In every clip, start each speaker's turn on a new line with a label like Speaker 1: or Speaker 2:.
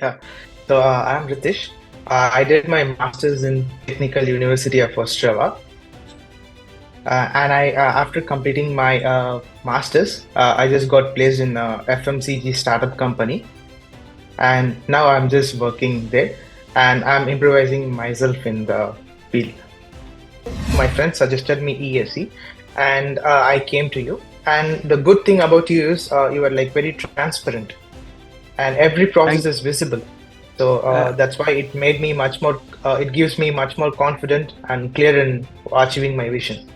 Speaker 1: Yeah. I'm Ritish. I did my master's in Technical University of Ostrava. And after completing my master's, I just got placed in a FMCG startup company. And now I'm just working there and I'm improvising myself in the field. My friend suggested me ESC and I came to you. And the good thing about you is you are like very transparent and every process is visible. So that's why it made me much more, it gives me much more confident and clear in achieving my vision.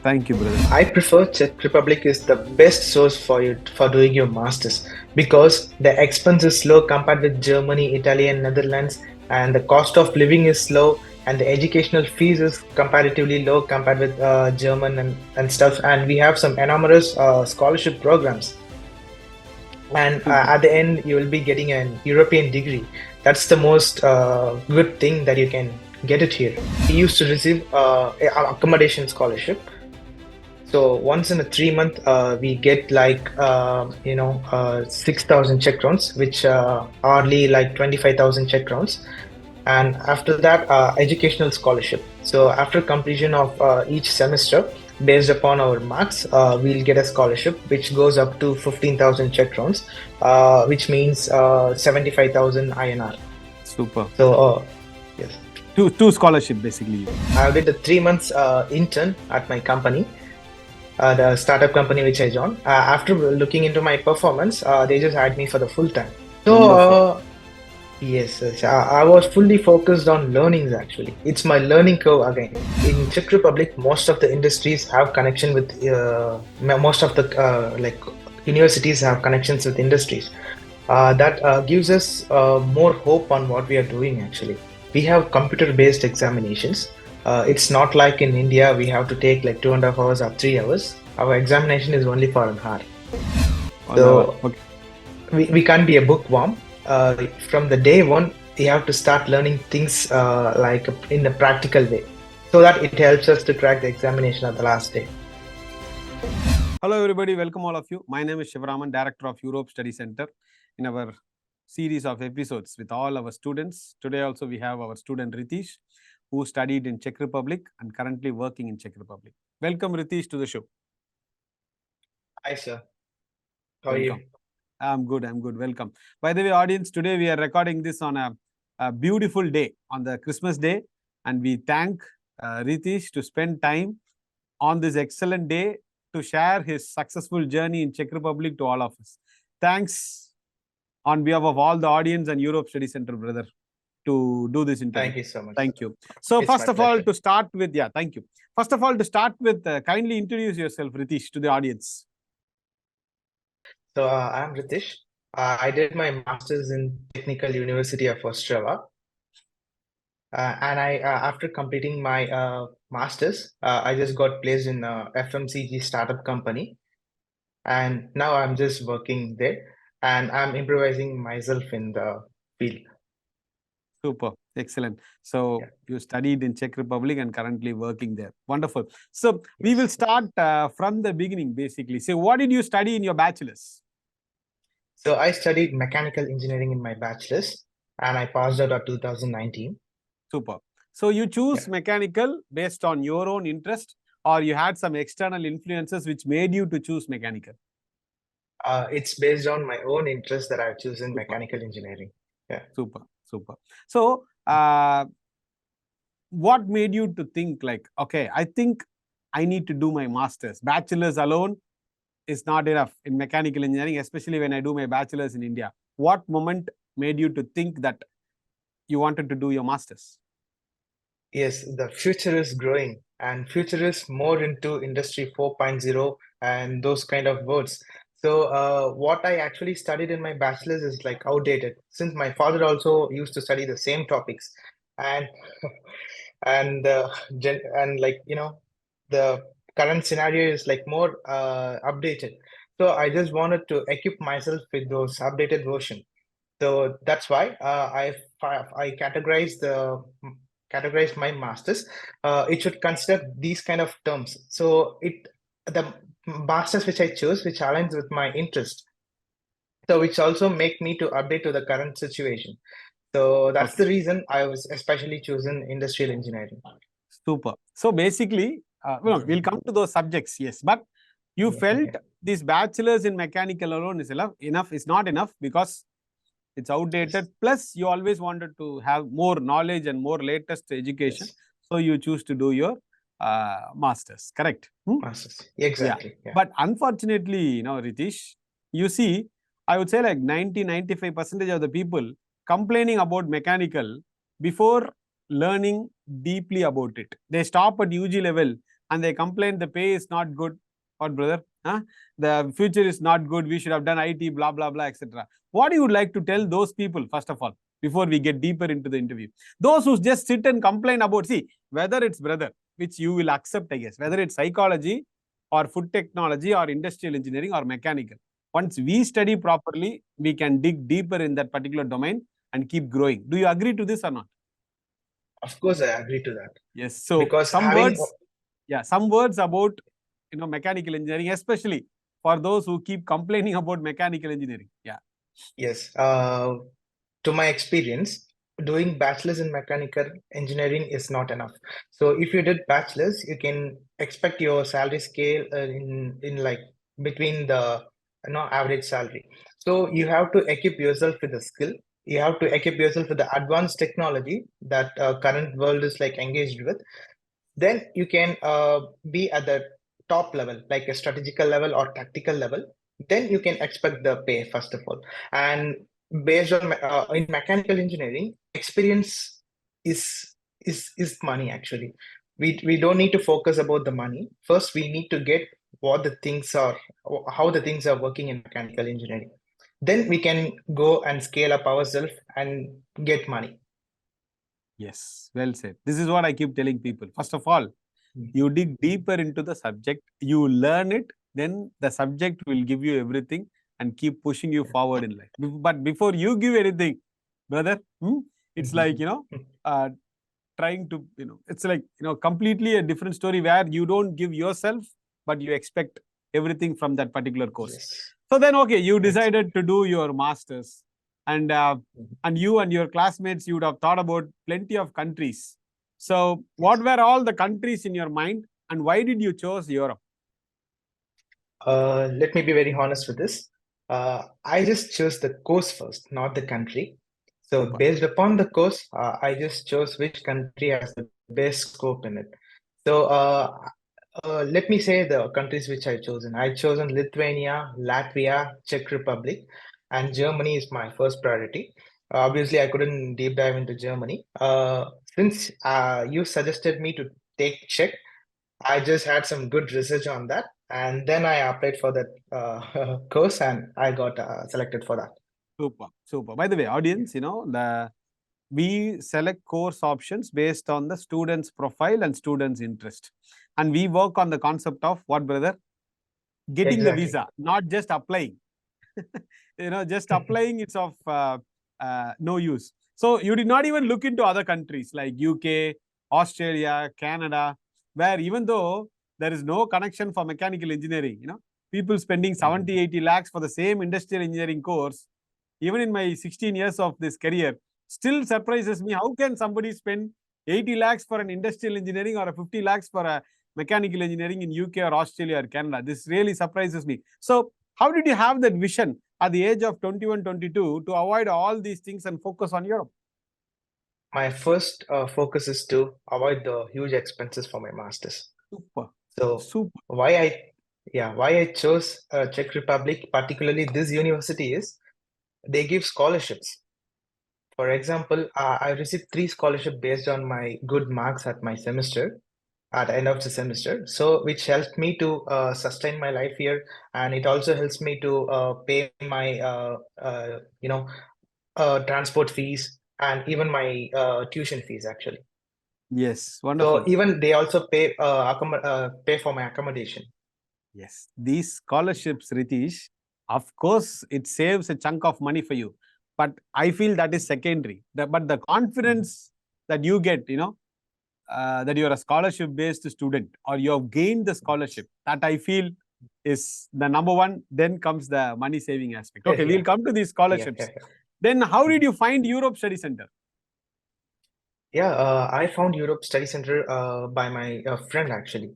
Speaker 2: Thank you, brother.
Speaker 1: I prefer Czech Republic is the best source for you for doing your masters because the expense is low compared with Germany, Italy, and Netherlands, and the cost of living is low, and the educational fees is comparatively low compared with German and stuff. And we have some enormous scholarship programs. And at the end, you will be getting an European degree. That's the most good thing that you can get it here. We used to receive accommodation scholarship. So once in a 3 month, we get like 6,000 Czech crowns, which hardly like 25,000 Czech crowns. And after that, educational scholarship. So after completion of each semester, based upon our marks, we'll get a scholarship which goes up to 15,000 Czech crowns, which means 75,000 INR.
Speaker 2: Super.
Speaker 1: So yes,
Speaker 2: two scholarship basically.
Speaker 1: I did a 3 months intern at my company. The startup company which I joined. After looking into my performance, they just hired me for the full time. So yes, I was fully focused on learnings actually. It's my learning curve again. In Czech Republic, most of the industries have connection with, most of the universities have connections with industries. That gives us more hope on what we are doing actually. We have computer-based examinations. It's not like in India, we have to take like 2.5 hours or 3 hours. Our examination is only for an hour. So we can't be a bookworm. From the day one, we have to start learning things like in a practical way so that it helps us to crack the examination at the last day.
Speaker 2: Hello everybody, welcome all of you. My name is Shivaraman, Director of Europe Study Center in our series of episodes with all our students. Today also we have our student Ritish, who studied in Czech Republic and currently working in Czech Republic. Welcome Ritish to the show.
Speaker 1: Hi sir. How are you?
Speaker 2: I'm good. Welcome. By the way, audience, today we are recording this on a beautiful day, on the Christmas day. And we thank Ritish to spend time on this excellent day to share his successful journey in Czech Republic to all of us. Thanks on behalf of all the audience and Europe Study Center, brother, to do this interview.
Speaker 1: Thank you so much.
Speaker 2: Thank you. So first of all, to start with, thank you. First of all, to start with, kindly introduce yourself, Ritish, to the audience.
Speaker 1: So I'm Ritish. I did my master's in Technical University of Ostrava. And after completing my master's, I just got placed in a FMCG startup company. And now I'm just working there and I'm improvising myself in the field.
Speaker 2: Super. Excellent. So you studied in Czech Republic and currently working there. Wonderful. So we will start from the beginning, basically. So what did you study in your bachelor's?
Speaker 1: So I studied mechanical engineering in my bachelor's and I passed out at 2019.
Speaker 2: Super. So you choose mechanical based on your own interest, or you had some external influences which made you to choose mechanical?
Speaker 1: It's based on my own interest that I've chosen mechanical engineering. Yeah.
Speaker 2: Super. So what made you to think like, okay, I think I need to do my master's? Bachelor's alone is not enough in mechanical engineering, especially when I do my bachelor's in India. What moment made you to think that you wanted to do your master's?
Speaker 1: Yes, the future is growing and future is more into industry 4.0 and those kind of words. So what I actually studied in my bachelor's is like outdated since my father also used to study the same topics and and like the current scenario is like more updated. So I just wanted to equip myself with those updated version. So that's why I categorize my masters. It should consider these kind of terms. So the masters which I chose, which aligns with my interest. So which also make me to update to the current situation. So that's
Speaker 2: Okay.
Speaker 1: the reason I was especially chosen industrial engineering.
Speaker 2: Super. So basically, we'll come to those subjects, yes. But you felt
Speaker 1: Yeah.
Speaker 2: this bachelor's in mechanical alone is enough, is not enough because it's outdated. Plus, you always wanted to have more knowledge and more latest education.
Speaker 1: Yes.
Speaker 2: So you choose to do your master's, correct?
Speaker 1: Masters.
Speaker 2: Yeah.
Speaker 1: Exactly. Yeah.
Speaker 2: But unfortunately, Ritish, you see, I would say like 95% of the people complaining about mechanical before learning deeply about it. They stop at UG level and they complain the pay is not good. What, brother? Huh? The future is not good. We should have done IT, blah, blah, blah, etc. What do you like to tell those people, first of all, before we get deeper into the interview? Those who just sit and complain about, see, whether it's brother, which you will accept, I guess, whether it's psychology or food technology or industrial engineering or mechanical. Once we study properly, we can dig deeper in that particular domain and keep growing. Do you agree to this or not?
Speaker 1: Of course, I agree to that.
Speaker 2: Yes. So
Speaker 1: Because
Speaker 2: some
Speaker 1: having
Speaker 2: words, some words about mechanical engineering, especially for those who keep complaining about mechanical engineering. Yeah.
Speaker 1: yes, to my experience, doing bachelor's in mechanical engineering is not enough. So if you did bachelor's, you can expect your salary scale in like between the average salary. So you have to equip yourself with a skill. You have to equip yourself with the advanced technology that current world is like engaged with. Then you can be at the top level, like a strategical level or tactical level. Then you can expect the pay, first of all. And based on in mechanical engineering, experience is money actually. We don't need to focus about the money. First, we need to get what the things are, how the things are working in mechanical engineering. Then we can go and scale up ourselves and get money.
Speaker 2: Yes, well said. This is what I keep telling people. First of all, you dig deeper into the subject, you learn it, then the subject will give you everything and keep pushing you forward in life. But before you give anything, brother, it's like, trying to, it's like, completely a different story where you don't give yourself, but you expect everything from that particular course.
Speaker 1: Yes.
Speaker 2: So then, okay, you decided to do your master's, and you and your classmates, you would have thought about plenty of countries. So what were all the countries in your mind, and why did you choose Europe?
Speaker 1: Let me be very honest with this. I just chose the course first, not the country. So
Speaker 2: Super.
Speaker 1: based upon the course, I just chose which country has the best scope in it. So let me say the countries which I've chosen. I've chosen Lithuania, Latvia, Czech Republic, and Germany is my first priority. Obviously, I couldn't deep dive into Germany. Since you suggested me to take Czech, I just had some good research on that, and then I applied for that course, and I got selected for that.
Speaker 2: Super, super. By the way, audience, we select course options based on the student's profile and student's interest. And we work on the concept of what, brother? Getting the visa, not just applying. Just applying, it's of no use. So you did not even look into other countries like UK, Australia, Canada, where even though there is no connection for mechanical engineering, people spending 70, 80 lakhs for the same industrial engineering course, even in my 16 years of this career, still surprises me. How can somebody spend 80 lakhs for an industrial engineering or a 50 lakhs for a mechanical engineering in UK or Australia or Canada? This really surprises me. So how did you have that vision at the age of 21, 22 to avoid all these things and focus on Europe?
Speaker 1: My first focus is to avoid the huge expenses for my master's.
Speaker 2: Super.
Speaker 1: So
Speaker 2: Super.
Speaker 1: why I chose Czech Republic, particularly this university, is they give scholarships. For example, I received 3 scholarships based on my good marks at my semester, at the end of the semester. So which helped me to sustain my life here, and it also helps me to pay my transport fees and even my tuition fees actually.
Speaker 2: Yes,
Speaker 1: So
Speaker 2: wonderful.
Speaker 1: even they also pay pay for my accommodation.
Speaker 2: Yes, these scholarships, Ritish, of course, it saves a chunk of money for you. But I feel that is secondary. But the confidence that you get, that you're a scholarship-based student or you have gained the scholarship, that I feel is the number one. Then comes the money saving aspect. Okay, we'll
Speaker 1: Yeah.
Speaker 2: come to these
Speaker 1: Yeah,
Speaker 2: scholarships.
Speaker 1: yeah, yeah.
Speaker 2: Then how did you find Europe Study Center?
Speaker 1: Yeah, I found Europe Study Center by my friend actually.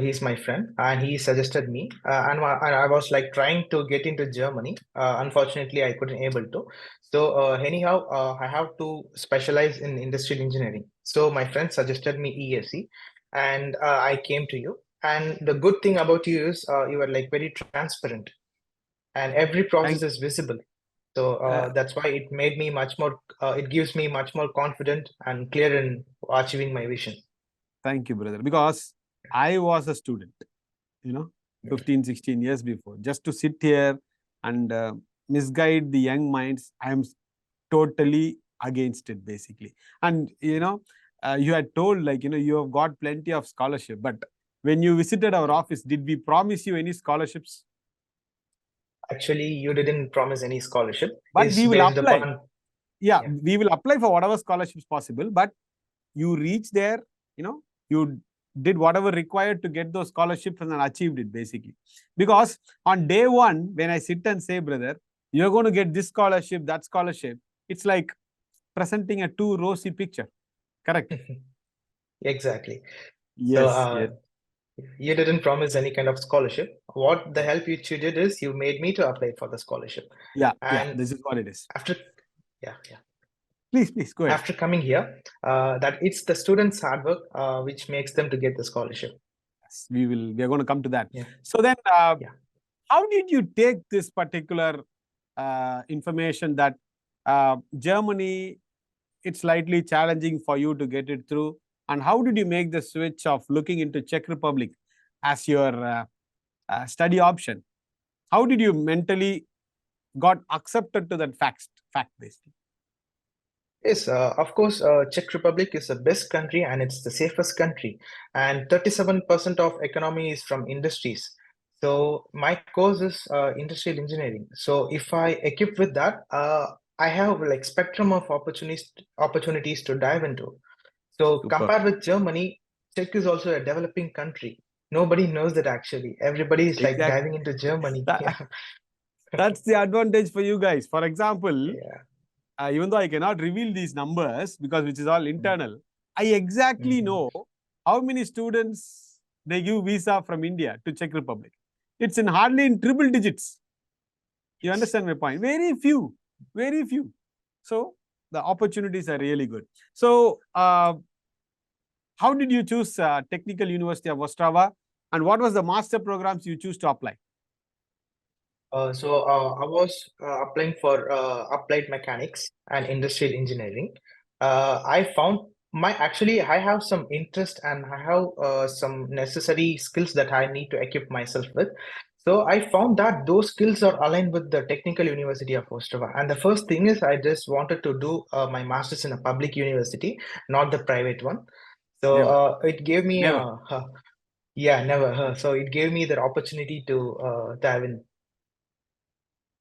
Speaker 1: He's my friend, and he suggested me. And I was like trying to get into Germany. Unfortunately, I couldn't able to. So anyhow, I have to specialize in industrial engineering. So my friend suggested me ESC, and I came to you. And the good thing about you is you are like very transparent, and every process
Speaker 2: Thank,
Speaker 1: is visible. So
Speaker 2: uh,
Speaker 1: that's why it made me much more. It gives me much more confident and clear in achieving my vision.
Speaker 2: thank you, brother. Because I was a student, you know,
Speaker 1: Yeah.
Speaker 2: 15, 16 years before. Just to sit here and misguide the young minds, I am totally against it, basically. And, you had told, like, you have got plenty of scholarship. But when you visited our office, did we promise you any scholarships?
Speaker 1: Actually, you didn't promise any scholarship.
Speaker 2: But
Speaker 1: It's
Speaker 2: we will
Speaker 1: based
Speaker 2: apply.
Speaker 1: upon,
Speaker 2: Yeah,
Speaker 1: yeah,
Speaker 2: we will apply for whatever scholarships possible. But you reach there, you did whatever required to get those scholarships and then achieved it, basically. Because on day one, when I sit and say, brother, you're going to get this scholarship, that scholarship, it's like presenting a too rosy picture. Correct?
Speaker 1: exactly. So
Speaker 2: Yes, yes.
Speaker 1: you didn't promise any kind of scholarship. What the help which you did is you made me to apply for the scholarship.
Speaker 2: Yeah,
Speaker 1: And
Speaker 2: this is what it is.
Speaker 1: after, yeah, yeah.
Speaker 2: Please go ahead.
Speaker 1: After coming here, that it's the students' hard work which makes them to get the scholarship.
Speaker 2: Yes, we are going to come to that.
Speaker 1: Yeah,
Speaker 2: So then,
Speaker 1: yeah.
Speaker 2: how did you take this particular information that Germany, it's slightly challenging for you to get it through? And how did you make the switch of looking into Czech Republic as your study option? How did you mentally got accepted to that fact basically?
Speaker 1: Yes, of course, Czech Republic is the best country and it's the safest country. And 37% of economy is from industries. So my course is industrial engineering. So if I equip with that, I have like spectrum of opportunities to dive into. So
Speaker 2: Super.
Speaker 1: compared with Germany, Czech is also a developing country. Nobody knows that actually. Everybody is like
Speaker 2: Exactly.
Speaker 1: diving into Germany. Yeah.
Speaker 2: That's the advantage for you guys. For example,
Speaker 1: Yeah.
Speaker 2: even though I cannot reveal these numbers because which is all
Speaker 1: Mm.
Speaker 2: internal, I exactly
Speaker 1: Mhm.
Speaker 2: know how many students they give visa from India to Czech Republic. It's in hardly in triple digits. You
Speaker 1: Yes.
Speaker 2: understand my point? Very few, very few. So the opportunities are really good. So how did you choose Technical University of Ostrava, and what was the master programs you choose to apply?
Speaker 1: So I was applying for applied mechanics and industrial engineering. I found I have some interest and I have some necessary skills that I need to equip myself with. So I found that those skills are aligned with the Technical University of Ostrava. And the first thing is I just wanted to do my master's in a public university, not the private one. So
Speaker 2: Never,
Speaker 1: it gave me
Speaker 2: never.
Speaker 1: yeah, never. So it gave me the opportunity to dive in.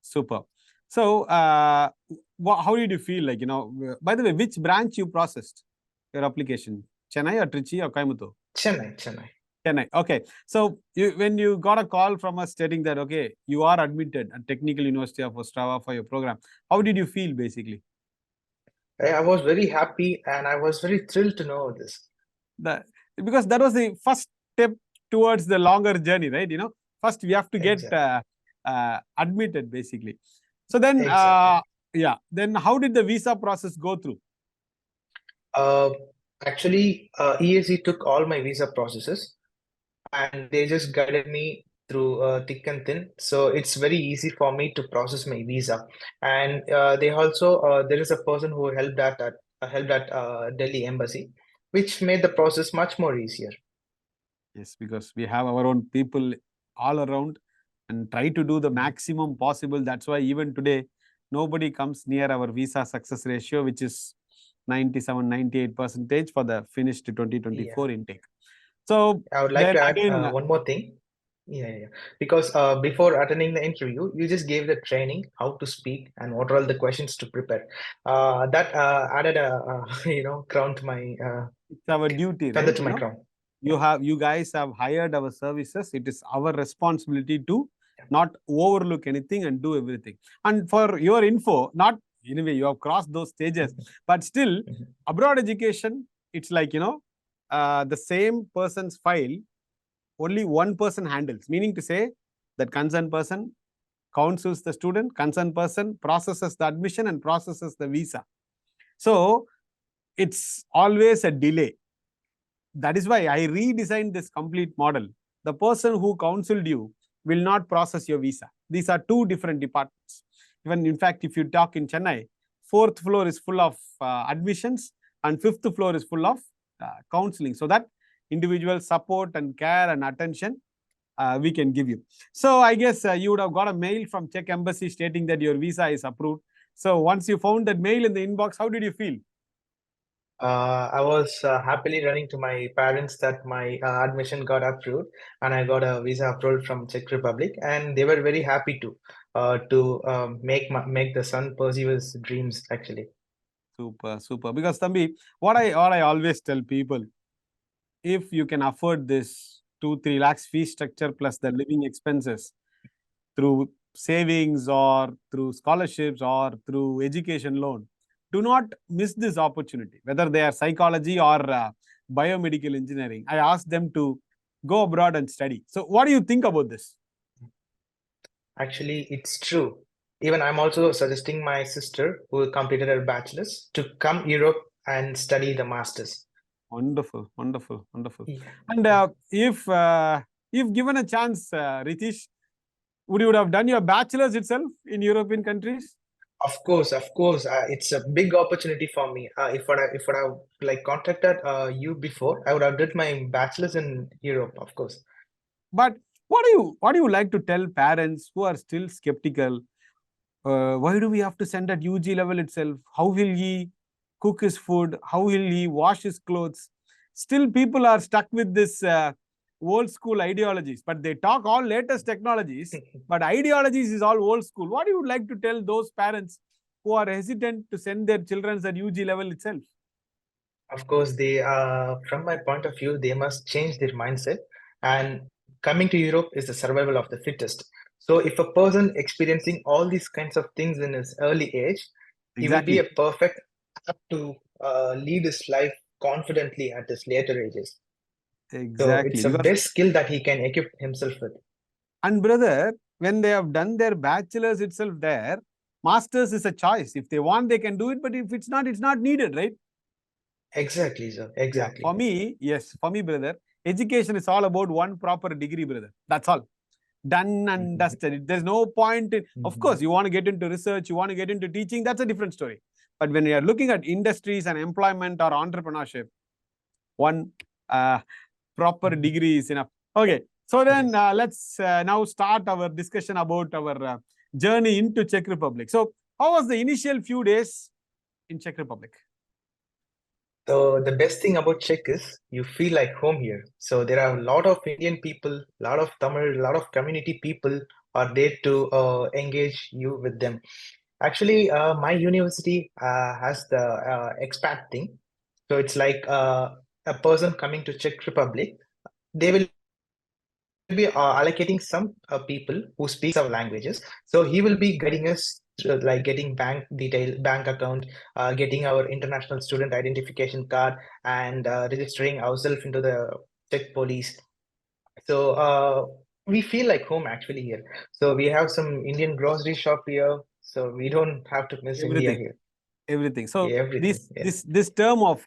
Speaker 2: Super. So, how did you feel? Like, by the way, which branch you processed your application? Chennai or Trichy or Coimbatore?
Speaker 1: Chennai, Chennai.
Speaker 2: Chennai. Okay. So, when you got a call from us stating that, okay, you are admitted at Technical University of Ostrava for your program, how did you feel basically?
Speaker 1: I was very happy and I was very thrilled to know this.
Speaker 2: The, because that was the first step towards the longer journey, right? First we have to get
Speaker 1: Exactly.
Speaker 2: admitted basically. So then,
Speaker 1: Exactly.
Speaker 2: then how did the visa process go through?
Speaker 1: Uh, Actually, ESC took all my visa processes and they just guided me through thick and thin. So it's very easy for me to process my visa. And they also there is a person who helped at Delhi embassy, which made the process much more easier.
Speaker 2: Yes, because we have our own people all around and try to do the
Speaker 1: Mhm.
Speaker 2: maximum possible. That's why even today, nobody comes near our visa success ratio, which is 97, 98% for the finished
Speaker 1: Yeah.
Speaker 2: 2024 intake. So
Speaker 1: I would like
Speaker 2: then
Speaker 1: to add
Speaker 2: again,
Speaker 1: one more thing. Yeah. Because before attending the interview, you just gave the training how to speak and what are all the questions to prepare. That added a crown to my
Speaker 2: it's our duty,
Speaker 1: feather
Speaker 2: right?
Speaker 1: to my crown.
Speaker 2: You guys have hired our services. It is our responsibility to not overlook anything and do everything. And for your info, not anyway, you have crossed those stages, but still, abroad education, it's like, the same person's file, only one person handles, meaning to say that concerned person counsels the student, concerned person processes the admission and processes the visa. So it's always a delay. That is why I redesigned this complete model. The person who counseled you will not process your visa. These are two different departments. Even in fact, if you talk in Chennai, 4th floor is full of admissions and 5th floor is full of counseling. So that individual support and care and attention we can give you. So I guess you would have got a mail from Czech Embassy stating that your visa is approved. So once you found that mail in the inbox, how did you feel?
Speaker 1: I was happily running to my parents that my admission got approved and I got a visa approved from Czech Republic, and they were very happy to make the son pursue his dreams actually.
Speaker 2: Super, super. Because Thambi, what I always tell people, if you can afford this 2-3 lakhs fee structure plus the living expenses through savings or through scholarships or through education loan, do not miss this opportunity, whether they are psychology or biomedical engineering. I ask them to go abroad and study. So what do you think about this?
Speaker 1: Actually, it's true. Even I'm also suggesting my sister who completed her bachelor's to come Europe and study the master's.
Speaker 2: Wonderful, wonderful, wonderful.
Speaker 1: Yeah.
Speaker 2: And if given a chance, Ritish, would you have done your bachelor's itself in European countries?
Speaker 1: Of course. It's a big opportunity for me. If I have like contacted you before, I would have did my bachelor's in Europe, of course.
Speaker 2: But what do you like to tell parents who are still skeptical? Why do we have to send at UG level itself? How will he cook his food? How will he wash his clothes? Still, people are stuck with this old school ideologies, but they talk all latest technologies, but ideologies is all old school. What do you like to tell those parents who are hesitant to send their children at UG level itself?
Speaker 1: Of course, they from my point of view, they must change their mindset. And coming to Europe is the survival of the fittest. So if a person experiencing all these kinds of things in his early age, he will be
Speaker 2: Exactly.
Speaker 1: a perfect apt to lead his life confidently at his later ages. So
Speaker 2: Exactly.
Speaker 1: it's a
Speaker 2: Because,
Speaker 1: best skill that he can equip himself with.
Speaker 2: and brother, when they have done their bachelor's itself there, master's is a choice. If they want, they can do it, but if it's not needed, right?
Speaker 1: Exactly, sir.
Speaker 2: Yeah.
Speaker 1: Exactly.
Speaker 2: For me, yes, for me, brother, education is all about one proper degree, brother. That's all. Done and dusted. There's no point in, of course, you want to get into research, you want to get into teaching, that's a different story. But when you're looking at industries and employment or entrepreneurship, one proper degree is enough. Okay. So then let's now start our discussion about our journey into Czech Republic. So how was the initial few days in Czech Republic?
Speaker 1: So the best thing about Czech is you feel like home here. So there are a lot of Indian people, a lot of Tamil, a lot of community people are there to engage you with them. Actually, my university has the expat thing. So it's like a person coming to Czech Republic, they will be allocating some people who speaks our languages. So he will be guiding us through, like getting bank detail, bank account, getting our international student identification card, and registering ourselves into the Czech police. So we feel like home actually here. So we have some Indian grocery shop here. So we don't have to miss India
Speaker 2: Everything.
Speaker 1: here.
Speaker 2: Everything. So
Speaker 1: Yeah, everything.
Speaker 2: this term of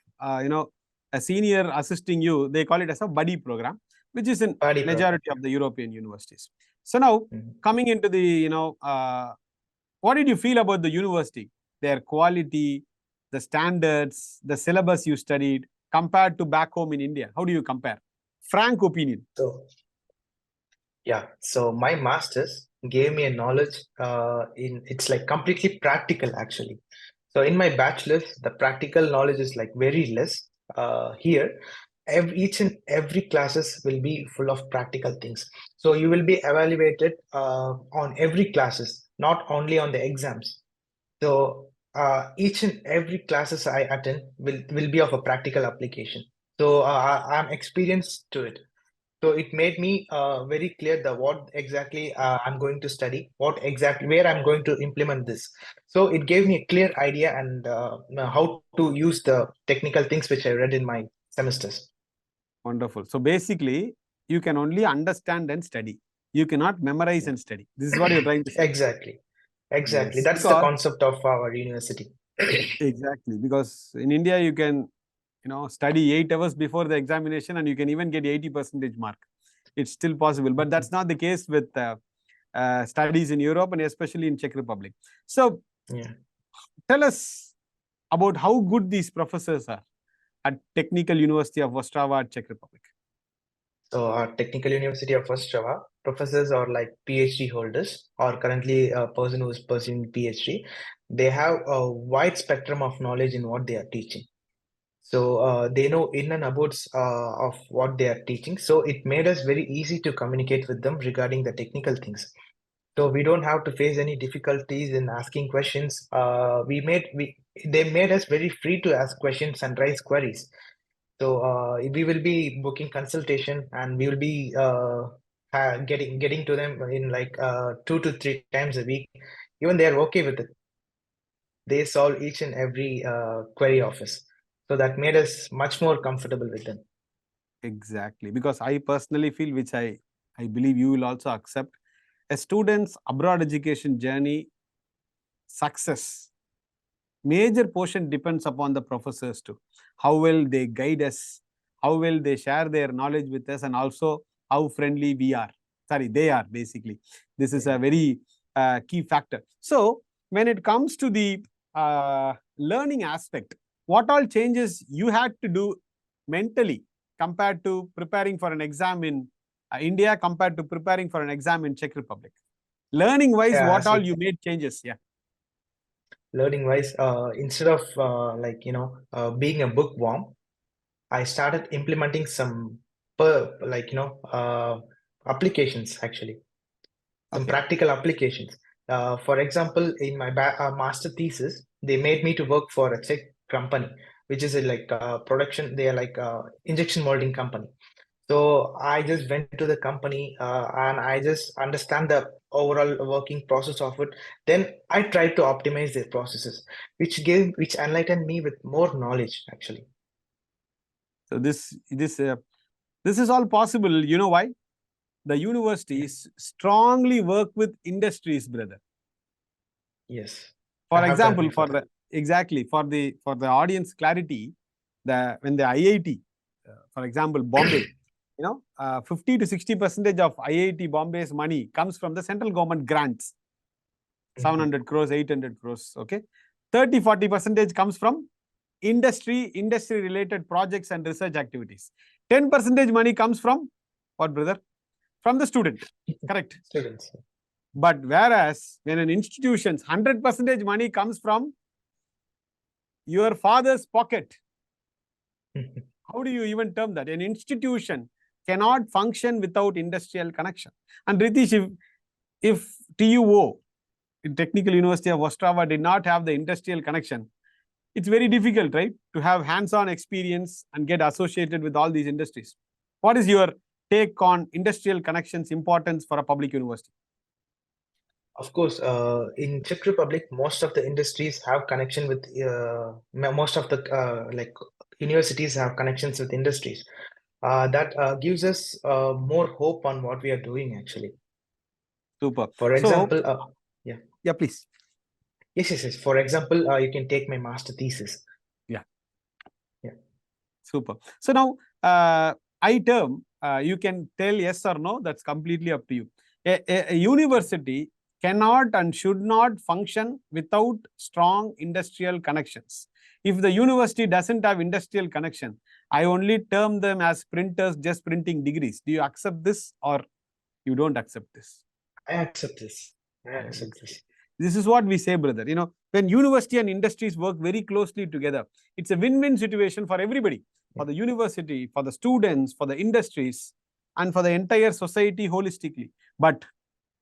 Speaker 2: a senior assisting you, they call it as a buddy program, which is in
Speaker 1: Party program.
Speaker 2: majority of the European universities. So now coming into the what did you feel about the university, their quality, the standards, the syllabus you studied compared to back home in India? How do you compare? Frank opinion.
Speaker 1: So yeah, so my master's gave me a knowledge in it's like completely practical actually. So in my bachelor's, the practical knowledge is like very less. Here, each and every classes will be full of practical things. So you will be evaluated on every classes, not only on the exams. So each and every classes I attend will be of a practical application. So I'm experienced to it. So it made me very clear the what exactly I'm going to study, what exactly where I'm going to implement this. So it gave me a clear idea and how to use the technical things which I read in my semesters.
Speaker 2: Wonderful. So basically, you can only understand and study. You cannot memorize
Speaker 1: Yeah.
Speaker 2: and study. This is what you're trying to say.
Speaker 1: Exactly. Exactly.
Speaker 2: Yes,
Speaker 1: That's the
Speaker 2: because
Speaker 1: concept of our university.
Speaker 2: exactly, because in India you can study 8 hours before the examination and you can even get 80% mark. It's still possible, but that's not the case with studies in Europe and especially in Czech Republic. So
Speaker 1: Yeah.
Speaker 2: tell us about how good these professors are at Technical University of Ostrava, Czech Republic.
Speaker 1: So our Technical University of Ostrava professors are like PhD holders or currently a person who is pursuing PhD. They have a wide spectrum of knowledge in what they are teaching. So they know in and outs of what they are teaching. So it made us very easy to communicate with them regarding the technical things. So we don't have to face any difficulties in asking questions. They made us very free to ask questions and raise queries. So we will be booking consultation and we will be getting to them in like 2 to 3 times a week. Even they are okay with it. They solve each and every query of us. So that made us much more comfortable with them.
Speaker 2: Exactly, because I personally feel, which I believe you will also accept, a student's abroad education journey success, major portion depends upon the professors too. How well they guide us, how well they share their knowledge with us, and also how friendly we are. Sorry, they are basically. This is a very key factor. So when it comes to the learning aspect, what all changes you had to do mentally compared to preparing for an exam in India compared to preparing for an exam in Czech Republic? Learning wise,
Speaker 1: Yeah,
Speaker 2: what
Speaker 1: so
Speaker 2: all you made changes? Yeah.
Speaker 1: learning wise, instead of being a bookworm, I started implementing some applications actually, some
Speaker 2: Okay.
Speaker 1: practical applications. For example, in my master thesis, they made me to work for a Czech company, which is a production. They are like a injection molding company. So I just went to the company and I just understand the overall working process of it. Then I tried to optimize their processes, which enlightened me with more knowledge actually.
Speaker 2: So this is all possible. You know why? The
Speaker 1: Yeah.
Speaker 2: universities strongly work with industries, brother.
Speaker 1: Yes, I
Speaker 2: For
Speaker 1: have done
Speaker 2: example,
Speaker 1: before.
Speaker 2: for the audience clarity, when the IIT, for example, Bombay, 50 to 60% of IIT Bombay's money comes from the central government grants, 700 crores, 800 crores. Okay, 30-40% comes from industry related projects and research activities. 10% money comes from what, brother? From the student. Correct.
Speaker 1: Students.
Speaker 2: But whereas when an institution's 100% money comes from your father's pocket, how do you even term that? An institution cannot function without industrial connection. And Ritish, if TUO, Technical University of Ostrava, did not have the industrial connection, it's very difficult, right, to have hands-on experience and get associated with all these industries. What is your take on industrial connections importance for a public university?
Speaker 1: Of course, in Czech Republic, most of the industries have connection with most of the universities have connections with industries. That gives us more hope on what we are doing actually.
Speaker 2: Super.
Speaker 1: For
Speaker 2: So,
Speaker 1: example, yeah,
Speaker 2: yeah, please.
Speaker 1: yes. For example, you can take my master thesis.
Speaker 2: Yeah.
Speaker 1: Yeah.
Speaker 2: Super. So now, I term, you can tell yes or no, that's completely up to you. A university cannot and should not function without strong industrial connections. If the university doesn't have industrial connection, I only term them as printers just printing degrees. Do you accept this or you don't accept this?
Speaker 1: I accept this. I accept this.
Speaker 2: This is what we say, brother. When university and industries work very closely together, it's a win-win situation for everybody, for the university, for the students, for the industries, and for the entire society holistically. But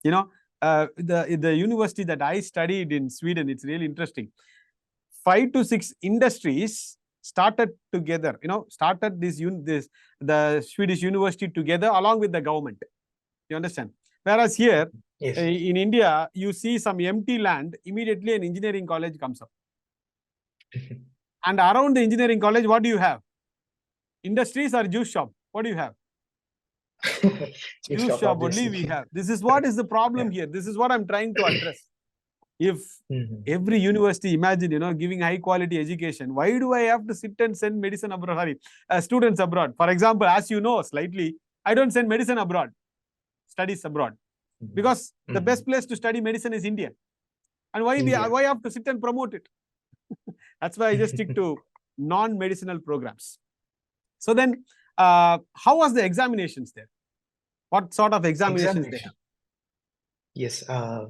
Speaker 2: the university that I studied in Sweden, it's really interesting. 5 to 6 industries started together, started the Swedish university together along with the government. You understand? Whereas here
Speaker 1: Yes.
Speaker 2: in India, you see some empty land, immediately an engineering college comes up. And around the engineering college, what do you have? Industries or juice shop? What do you have? Juice shop only we have. This is what is the problem here. This is what I'm trying to address. If every university, imagine, giving high quality education, why do I have to sit and send medicine abroad? Students abroad. For example, as you know, slightly, I don't send medicine abroad, studies abroad, because the best place to study medicine is India. And why I have to sit and promote it? That's why I just stick to non-medicinal programs. So then, how was the examinations there? What sort of examinations they have?
Speaker 1: Yes,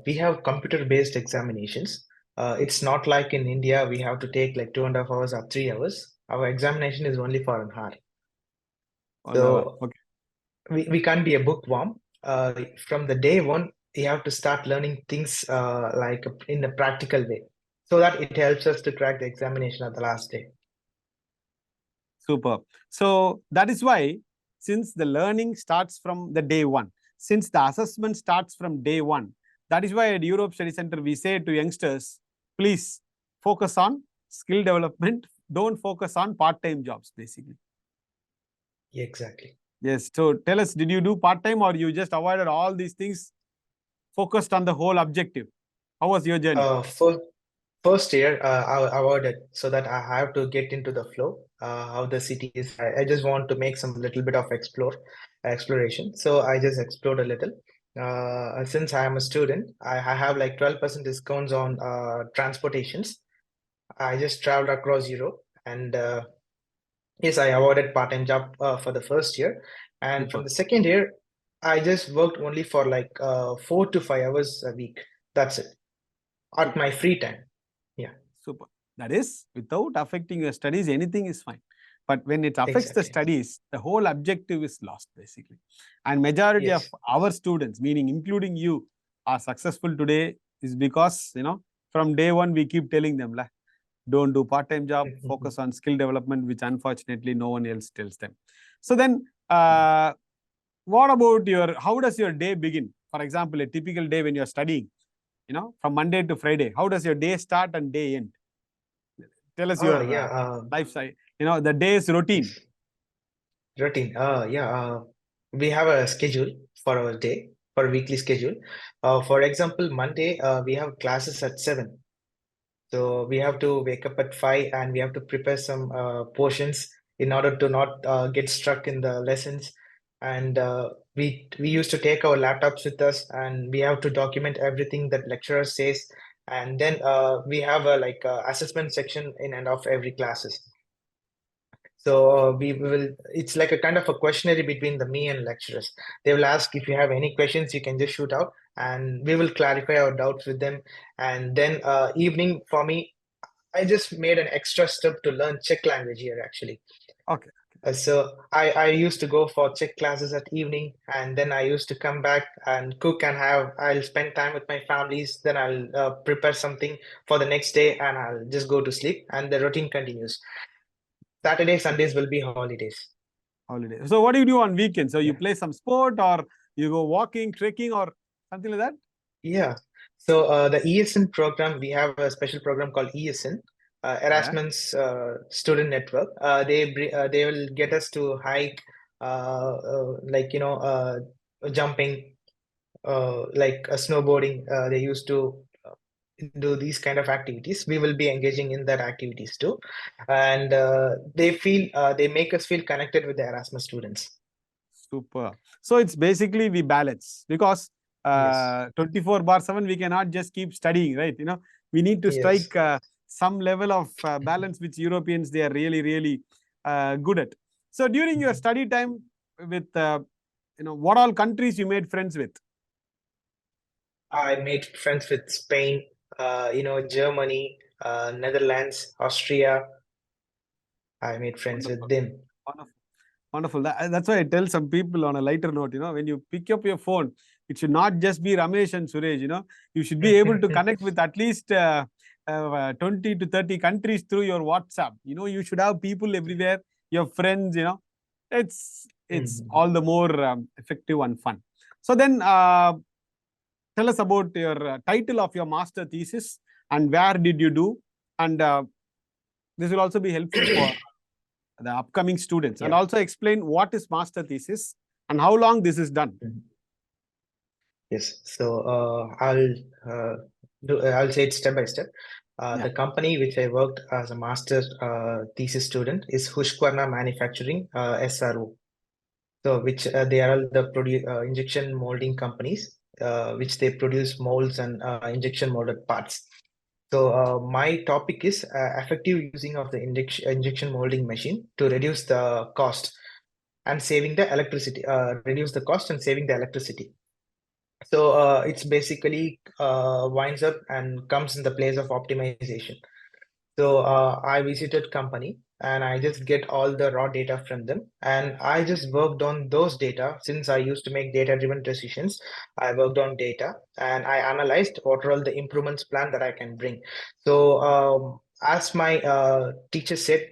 Speaker 1: we have computer-based examinations. It's not like in India, we have to take like 2.5 hours or 3 hours. Our examination is only for an hour. So we can't be a bookworm. From the day one, we have to start learning things like in a practical way, so that it helps us to crack the examination at the last day.
Speaker 2: Super. So that is why, since the learning starts from the day one, since the assessment starts from day one, that is why at Europe Study Center, we say to youngsters, please focus on skill development. Don't focus on part-time jobs, basically.
Speaker 1: Exactly.
Speaker 2: Yes. So tell us, did you do part-time or you just avoided all these things, focused on the whole objective? How was your journey?
Speaker 1: First year, I avoided so that I have to get into the flow, how the city is. I just want to make some little bit of exploration. So I just explored a little. Since I am a student, I have like 12% discounts on transportations. I just traveled across Europe, and yes, I avoided part-time job for the first year. And from the second year, I just worked only for like 4 to 5 hours a week. That's it. At my free time. Yeah.
Speaker 2: Super. That is, without affecting your studies, anything is fine. But when it affects the studies, the whole objective is lost, basically. And majority of our students, meaning including you, are successful today is because, from day one, we keep telling them, don't do part-time job, focus on skill development, which unfortunately no one else tells them. So then, what about how does your day begin? For example, a typical day when you're studying, from Monday to Friday, how does your day start and day end? Tell us your lifestyle, the day's routine.
Speaker 1: Routine. We have a schedule for our day, for a weekly schedule. For example, Monday, we have classes at 7. So we have to wake up at 5 and we have to prepare some portions in order to not get stuck in the lessons. And we used to take our laptops with us, and we have to document everything that lecturer says. And then we have a assessment section in and of every classes. So we will. It's like a kind of a questionnaire between me and lecturers. They will ask if you have any questions, you can just shoot out, and we will clarify our doubts with them. And then evening for me, I just made an extra step to learn Czech language here actually.
Speaker 2: Okay.
Speaker 1: So I used to go for Czech classes at evening, and then I used to come back and cook and I'll spend time with my families. Then I'll prepare something for the next day, and I'll just go to sleep, and the routine continues. Saturday, Sundays will be holidays.
Speaker 2: Holidays. So what do you do on weekends? So you play some sport, or you go walking, trekking, or something like that?
Speaker 1: Yeah. So the ESN program, we have a special program called ESN, Erasmus Student Network. They will get us to hike, jumping, snowboarding. They used to do these kind of activities. We will be engaging in that activities too, and they make us feel connected with the Erasmus students.
Speaker 2: Super. So it's basically we balance, because 24/7 we cannot just keep studying, right? We need to strike some level of balance, which Europeans, they are really, really good at. So during your study time, with what all countries you made friends with?
Speaker 1: I made friends with Spain, Germany, Netherlands, Austria. I made friends with them.
Speaker 2: Wonderful. That's why I tell some people on a lighter note, when you pick up your phone, it should not just be Ramesh and Suresh, you should be able to connect with at least 20 to 30 countries through your WhatsApp. You should have people everywhere, your friends, it's all the more effective and fun. So then tell us about your title of your master thesis and where did you do, and this will also be helpful for the upcoming students. And also explain what is master thesis and how long this is done.
Speaker 1: Yes, so I'll say it step by step. The company which I worked as a master thesis student is Husqvarna Manufacturing SRO. So which they are all the injection molding companies, which they produce molds and injection molded parts. So my topic is effective using of the injection molding machine to reduce the cost and saving the electricity. Reduce the cost and saving the electricity. So it's basically winds up and comes in the place of optimization. So I visited company and I just get all the raw data from them, and I just worked on those data. Since I used to make data-driven decisions, I worked on data and I analyzed what are all the improvements plan that I can bring. So as my teacher said,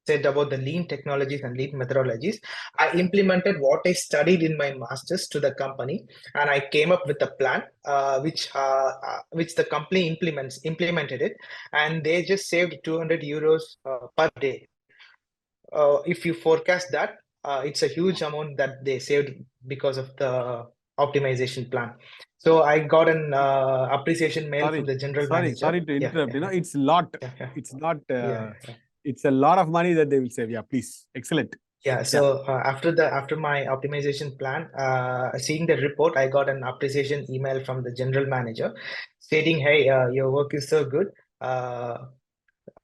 Speaker 1: said about the lean technologies and lean methodologies. I implemented what I studied in my masters to the company, and I came up with a plan which the company implemented it, and they just saved 200 euros per day. If you forecast that, it's a huge amount that they saved because of the optimization plan. So I got an appreciation mail from the general manager.
Speaker 2: Sorry to interrupt. It's a lot. It's not. It's a lot of money that they will save. Yeah, please. Excellent.
Speaker 1: Yeah. So after my optimization plan, seeing the report, I got an appreciation email from the general manager stating, "Hey, your work is so good.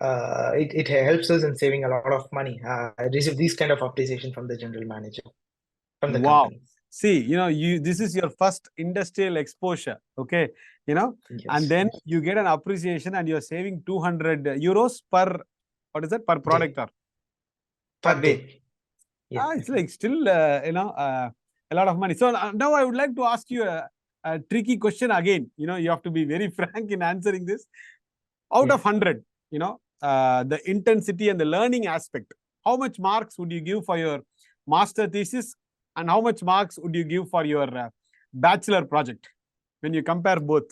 Speaker 1: It helps us in saving a lot of money." I received this kind of appreciation from the general manager, from the company.
Speaker 2: See, this is your first industrial exposure, okay?
Speaker 1: Yes.
Speaker 2: And then you get an appreciation and you're saving 200 euros per, what is it, per product or
Speaker 1: per day?
Speaker 2: Yeah. It's like still, a lot of money. So now I would like to ask you a tricky question again. You have to be very frank in answering this. Out of 100, the intensity and the learning aspect, how much marks would you give for your master thesis and how much marks would you give for your bachelor project when you compare both?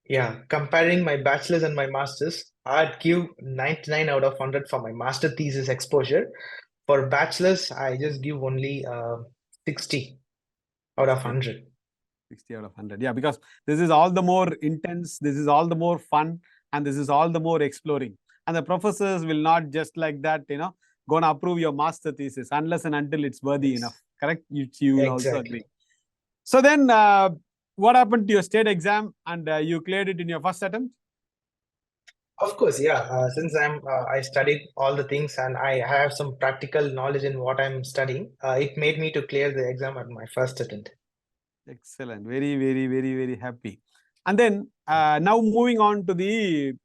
Speaker 1: Yeah, comparing my bachelor's and my master's, I'd give 99 out of 100 for my master thesis exposure. For bachelor's, I just give only 60 out of 100.
Speaker 2: 60 out of 100. Yeah, because this is all the more intense, this is all the more fun, and this is all the more exploring. And the professors will not just like that, going to approve your master thesis unless and until it's worthy enough. Correct? You will also agree. So then, what happened to your state exam and you cleared it in your first attempt?
Speaker 1: Of course, yeah. Since I studied all the things and I have some practical knowledge in what I'm studying, it made me to clear the exam at my first attempt.
Speaker 2: Excellent. Very, very, very, very happy. And then now moving on to the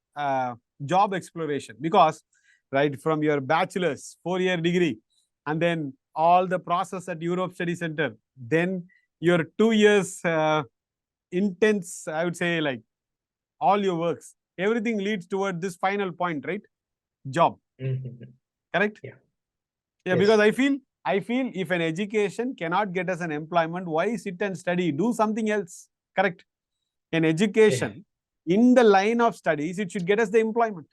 Speaker 2: job exploration, because right from your bachelor's 4-year degree and then all the process at Europe Study Center, then your 2 years intense, I would say, like all your works, everything leads toward this final point, right? Job. Correct?
Speaker 1: Yeah.
Speaker 2: Yeah, yes. Because I feel if an education cannot get us an employment, why sit and study? Do something else. Correct? An education in the line of studies, it should get us the employment.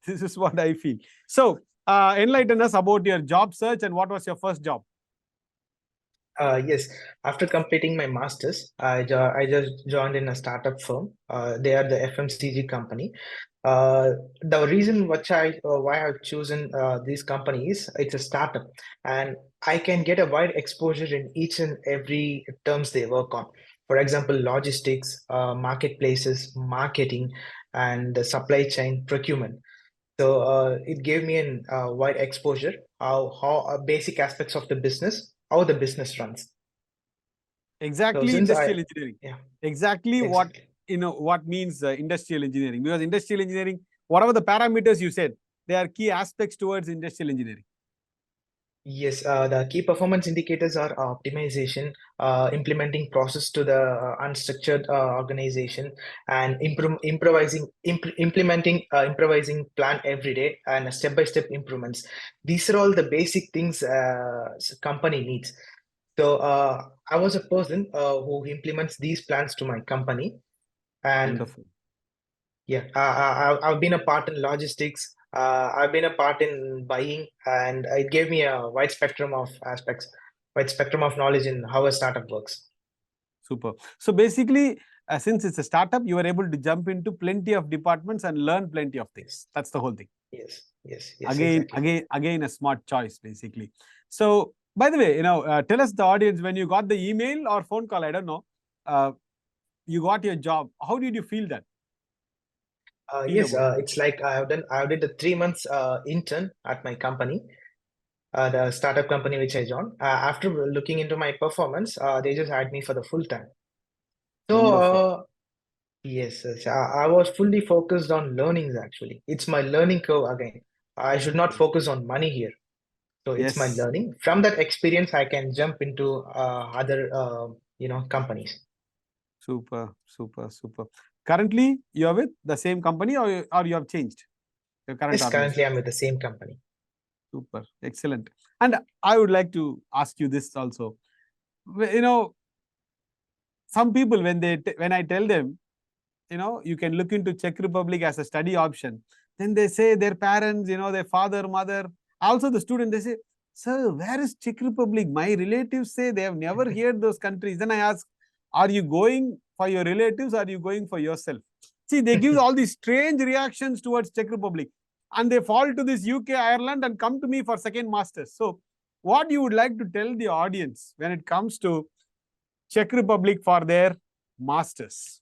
Speaker 2: This is what I feel. So, enlighten us about your job search and what was your first job?
Speaker 1: Yes, after completing my master's, I just joined in a startup firm. They are the FMCG company. The reason why I've chosen these companies, it's a startup, and I can get a wide exposure in each and every terms they work on. For example, logistics, marketplaces, marketing, and the supply chain procurement. So it gave me a wide exposure, how basic aspects of the business, how the business runs.
Speaker 2: Exactly, so industrial engineering. Yeah, exactly. What means industrial engineering? Because industrial engineering, whatever the parameters you said, they are key aspects towards industrial engineering.
Speaker 1: Yes, the key performance indicators are optimization, implementing process to the unstructured organization, and implementing improvising plan every day, and step-by-step improvements. These are all the basic things company needs. So I was a person who implements these plans to my company, and
Speaker 2: Wonderful.
Speaker 1: yeah, I've been a part in logistics. I've been a part in buying, and it gave me a wide spectrum of aspects, wide spectrum of knowledge in how a startup works.
Speaker 2: Super. So basically, since it's a startup, you are able to jump into plenty of departments and learn plenty of
Speaker 1: Yes,
Speaker 2: things. That's the whole thing.
Speaker 1: yes,
Speaker 2: Again,
Speaker 1: exactly.
Speaker 2: again, a smart choice, basically. So, by the way, tell us the audience when you got the email or phone call. I don't know. You got your job. How did you feel that? Feel
Speaker 1: Yes,
Speaker 2: about it?
Speaker 1: it's like I did a 3 months intern at my company, the startup company which I joined. After looking into my performance, they just hired me for the full time. So
Speaker 2: Wonderful.
Speaker 1: yes, I was fully focused on learnings actually. It's my learning curve again. I should not
Speaker 2: Yes.
Speaker 1: focus on money here. So it's my
Speaker 2: Yes.
Speaker 1: learning. From that experience, I can jump into other, companies.
Speaker 2: Super. Super. Super. Currently, you are with the same company, or you have changed your current
Speaker 1: Yes, currently
Speaker 2: organization?
Speaker 1: I'm with the same company.
Speaker 2: Super. Excellent. And I would like to ask you this also. You know, some people when I tell them, you can look into Czech Republic as a study option, then they say their parents, their father, mother, also the student, they say, sir, where is Czech Republic? My relatives say they have never heard those countries. Then I ask, are you going for your relatives, or are you going for yourself? See, they give all these strange reactions towards Czech Republic, and they fall to this UK, Ireland, and come to me for second masters. So what you would like to tell the audience when it comes to Czech Republic for their masters?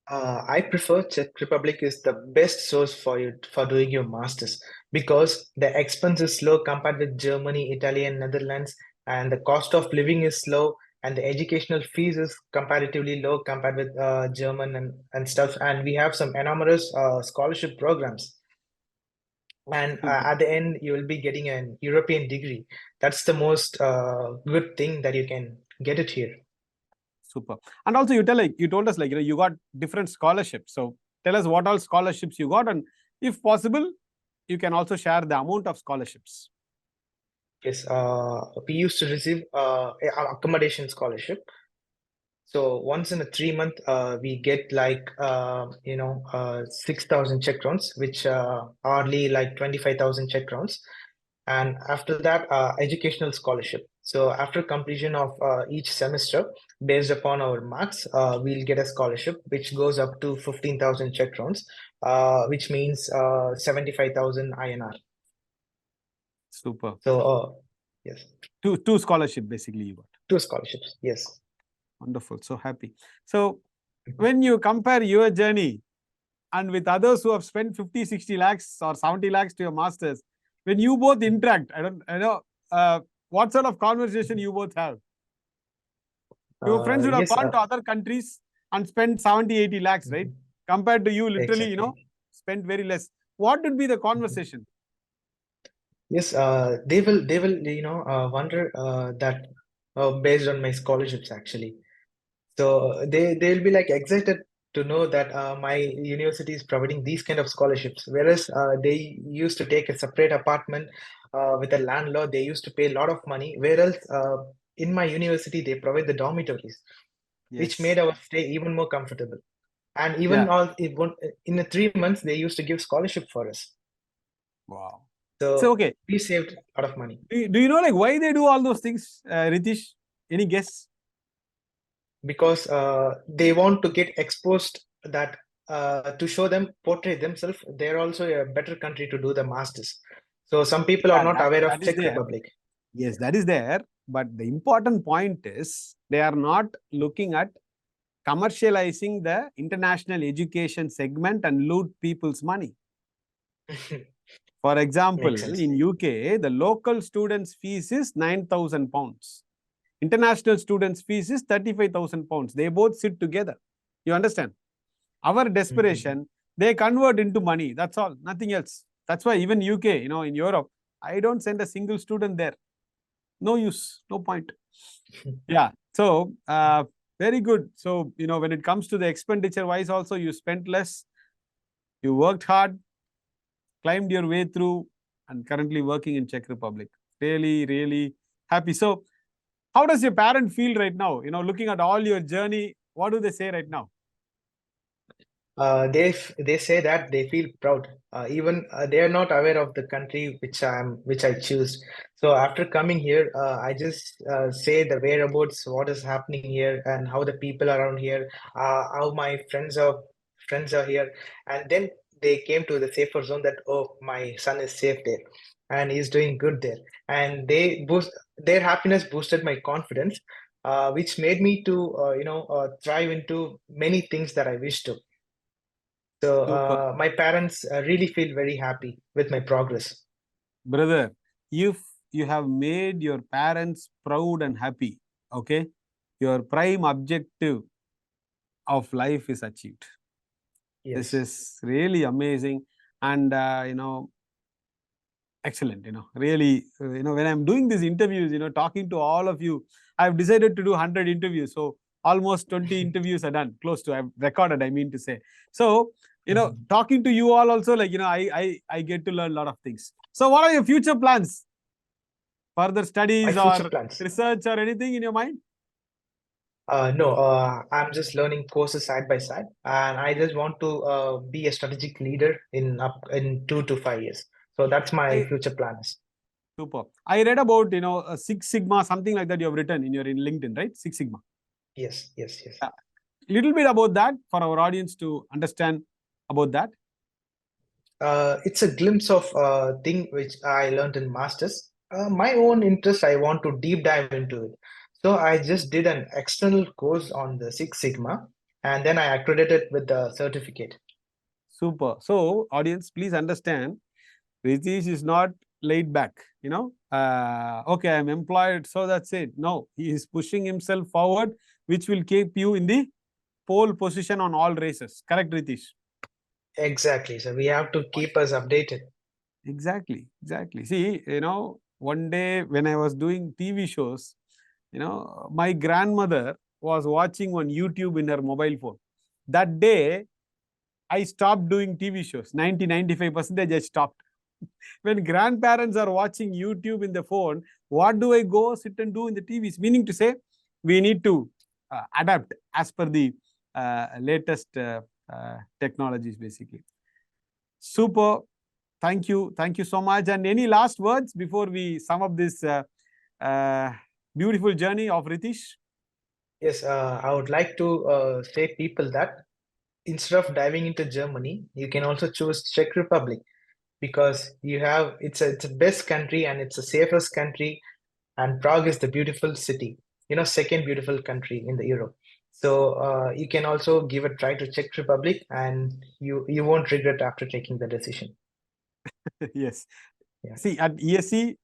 Speaker 1: I prefer Czech Republic is the best source for you for doing your masters because the expense is low compared with Germany, Italy, and Netherlands, and the cost of living is low, and the educational fees is comparatively low compared with German and stuff. And we have some enormous scholarship programs. And
Speaker 2: Super.
Speaker 1: at the end, you will be getting an European degree. That's the most good thing that you can get it here.
Speaker 2: Super. And also you told us you got different scholarships. So tell us what all scholarships you got, and if possible, you can also share the amount of scholarships.
Speaker 1: Yes, we used to receive accommodation scholarship. So once in a 3 month, we get like 6,000 Czech crowns, which hardly like 25,000 Czech crowns. And after that, educational scholarship. So after completion of each semester, based upon our marks, we'll get a scholarship which goes up to 15,000 Czech crowns, which means 75,000 INR.
Speaker 2: Super.
Speaker 1: So yes,
Speaker 2: Two scholarship basically you got.
Speaker 1: two scholarships. Yes.
Speaker 2: Wonderful. So happy. So when you compare your journey and with others who have spent 50, 60 lakhs or 70 lakhs to your masters, when you both interact, I know what sort of conversation you both have. Your friends would have
Speaker 1: Yes.
Speaker 2: gone to other countries and spent 70, 80 lakhs, right?
Speaker 1: Mhm.
Speaker 2: Compared to you, literally,
Speaker 1: Exactly.
Speaker 2: spent very less. What would be the
Speaker 1: Mhm.
Speaker 2: conversation?
Speaker 1: Yes, they will, wonder that based on my scholarships actually. So they'll be like excited to know that my university is providing these kind of scholarships. Whereas they used to take a separate apartment with a landlord, they used to pay a lot of money. Whereas in my university, they provide the dormitories, which made
Speaker 2: Yes.
Speaker 1: our stay even more comfortable. And even
Speaker 2: Yeah.
Speaker 1: all in the 3 months, they used to give scholarship for us.
Speaker 2: Wow. So,
Speaker 1: So
Speaker 2: okay.
Speaker 1: we saved a lot of money.
Speaker 2: Do you know why they do all those things, Ritish? Any guess?
Speaker 1: Because they want to get exposed that to show them portray themselves they're also a better country to do the masters. So some people are
Speaker 2: Yeah,
Speaker 1: not aware of
Speaker 2: that is
Speaker 1: Czech
Speaker 2: there.
Speaker 1: Republic.
Speaker 2: Yes, that is there. But the important point is they are not looking at commercializing the international education segment and loot people's money. For example,
Speaker 1: Makes sense.
Speaker 2: in UK, the local students' fees is 9,000 pounds. International students' fees is 35,000 pounds. They both sit together. You understand? Our
Speaker 1: Mhm.
Speaker 2: desperation, they convert into money. That's all, nothing else. That's why even UK, in Europe, I don't send a single student there. No use, no point. Yeah. So very good. So, when it comes to the expenditure wise also, you spent less, you worked hard, climbed your way through, and currently working in Czech Republic. Really, really happy. So how does your parent feel right now? Looking at all your journey, what do they say right now?
Speaker 1: They say that they feel proud. Even they are not aware of the country which I choose. So after coming here, I just say the whereabouts, what is happening here, and how the people around here, how my friends are here, and then they came to the safer zone that, oh, my son is safe there, and he's doing good there, and their happiness boosted my confidence, which made me to thrive into many things that I wish to. So
Speaker 2: Super.
Speaker 1: my parents really feel very happy with my progress.
Speaker 2: Brother, if you have made your parents proud and happy, okay, your prime objective of life is achieved. This
Speaker 1: Yes.
Speaker 2: is really amazing and, excellent. Really, when I'm doing these interviews, talking to all of you, I've decided to do 100 interviews. So almost 20 interviews are done, close to, I've recorded, I mean to say. So, talking to you all also, like, I get to learn a lot of things. So what are your future plans? Further
Speaker 1: My
Speaker 2: studies
Speaker 1: future
Speaker 2: or
Speaker 1: plans.
Speaker 2: research or anything in your mind?
Speaker 1: No, I'm just learning courses side by side, and I just want to be a strategic leader in 2 to 5 years. So that's my
Speaker 2: I
Speaker 1: future plans.
Speaker 2: Super. I read about, Six Sigma, something like that you have written in your LinkedIn, right? Six Sigma.
Speaker 1: Yes, yes, yes.
Speaker 2: Little bit about that for our audience to understand about that.
Speaker 1: It's a glimpse of thing which I learned in masters. My own interest, I want to deep dive into it. So I just did an external course on the Six Sigma, and then I accredited with the certificate.
Speaker 2: Super. So, audience, please understand, Ritesh is not laid back. Okay, I'm employed, so that's it. No, he is pushing himself forward, which will keep you in the pole position on all races. Correct, Ritesh?
Speaker 1: Exactly. So we have to keep us updated.
Speaker 2: Exactly. See, one day when I was doing TV shows, my grandmother was watching on YouTube in her mobile phone. That day, I stopped doing TV shows. 95% I stopped. When grandparents are watching YouTube in the phone, what do I go sit and do in the TVs? Meaning to say, we need to adapt as per the latest technologies, basically. Super. Thank you. Thank you so much. And any last words before we sum up this uh, beautiful journey of Ritesh?
Speaker 1: Yes, I would like to say people that instead of diving into Germany, you can also choose Czech Republic because it's a best country and it's the safest country, and Prague is the beautiful city, second beautiful country in the Europe. So you can also give a try to Czech Republic, and you won't regret after taking the decision.
Speaker 2: Yes.
Speaker 1: Yeah.
Speaker 2: See, at ESC,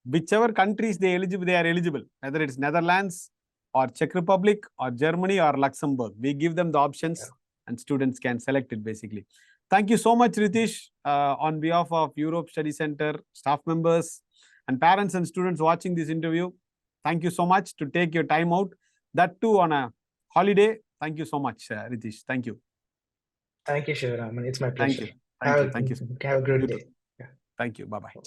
Speaker 2: whichever countries they are eligible, whether it's Netherlands or Czech Republic or Germany or Luxembourg. We give them the options and students can select it, basically. Thank you so much, Ritesh, on behalf of Europe Study Center, staff members, and parents and students watching this interview. Thank you so much to take your time out, that too on a holiday. Thank you so much, Ritesh. Thank you.
Speaker 1: Thank you, Shivaraman. It's my
Speaker 2: Thank
Speaker 1: pleasure.
Speaker 2: you. Thank you. Thank you.
Speaker 1: Have a good
Speaker 2: You too.
Speaker 1: day. Yeah.
Speaker 2: Thank you. Bye-bye.